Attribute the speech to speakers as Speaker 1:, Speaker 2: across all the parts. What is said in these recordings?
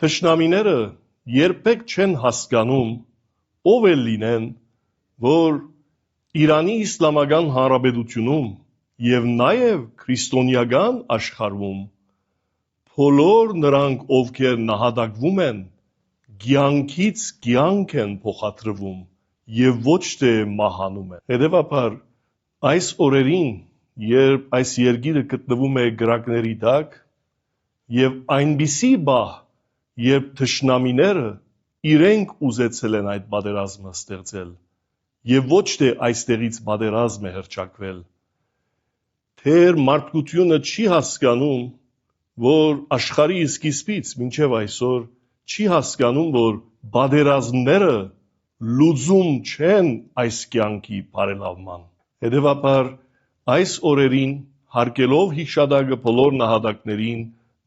Speaker 1: Թշնամիները երբեք չեն հասկանում ով էլ լինեն, որ Իրանի Իսլամական Հանրապետությունում եւ նաեւ քրիստոնեական աշխարհում բոլոր նրանք, ովքեր նահատակվում են, կյանքից կյանք են փոխադրվում եւ ոչ թե մահանում են։ Հետևաբար այս օրերին, երբ այս երկիրը գտնվում է գրակների տակ եւ այնպիսի բահ, երբ թշնամիները իրենք ուզեցել են այդ պատերազմը ստեղծել եւ ոչ թե այստեղից պատերազմ է հռչակվել, թեր մարդկությունը չի հասկանում, որ աշխարհի սկիզբից մինչև այսօր չի հասկանում, որ պատերազմները լուծում չեն այս կյանքի բարելավման։ Հետևաբար այս օրերին հարգելով հիշադակը բոլոր նահատակներին,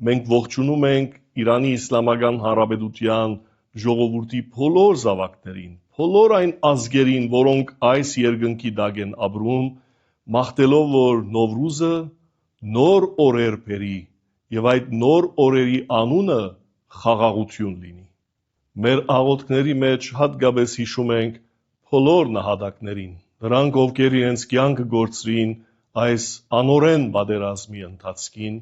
Speaker 1: մենք ողջունում ենք Իրանի Իսլամական Հանրապետության ժողովրդի բոլոր զավակներին, բոլոր այն ազգերին, որոնք այս երկնքի տակ են ապրում, մաղթելով, որ Նովրուզը նոր օրեր բերի եւ այդ նոր օրերի անունը խաղաղություն լինի։ Մեր աղոթքների մեջ հատկապես հիշում ենք բոլոր նահատակներին, նրանք, ովքեր իրենց կյանքը կորցրին այս անօրեն պատերազմի ընթացքին,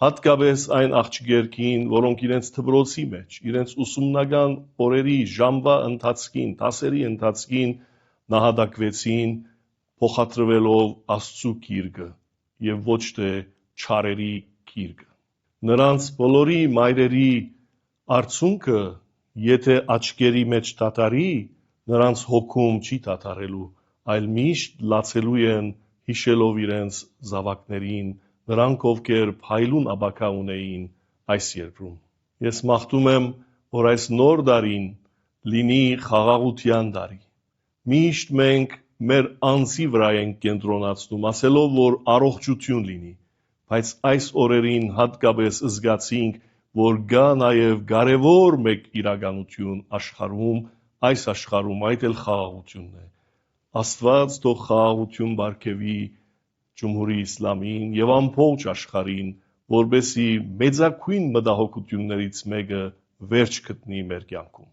Speaker 1: հատկապես այն աղջիկերքին, որոնք իրենց դպրոցի մեջ, իրենց ուսումնական օրերի ժամվա ընթացքին, դասերի ընթացքին նահատակվեցին, փոխադրվելով Աստծո գիրկը եւ ոչ թե չարերի գիրկը։ Նրանց բոլորի մայրերի արցունքը, եթե աչքերի մեջ դադարի, նրանց հոգում չի դադարելու, այլ միշտ լացելու են հիշելով իրենց զավակներին, նրանք, ովքեր փայլուն ապագա ունեին այս երկրում։ Ես մաղթում եմ, որ այս նոր տարին լինի խաղաղության տարի։ Միշտ մենք մեր անձի վրա ենք կենտրոնացնում, ասելով, որ առողջություն լինի, բայց այս օրերին հատկապես զգացինք, որ կա նաև կարևոր մեկ իրականություն աշխարհում, այս աշխարհում այդ էլ խաղաղությունն է։ Աստված թող խաղաղություն բարգեւի Ջումհուրի Իսլամին եւ ամբողջ աշխարհին, որբեսի մեծագույն մտահոգություններից մեկը վերջ գտնի մեր կյանքում։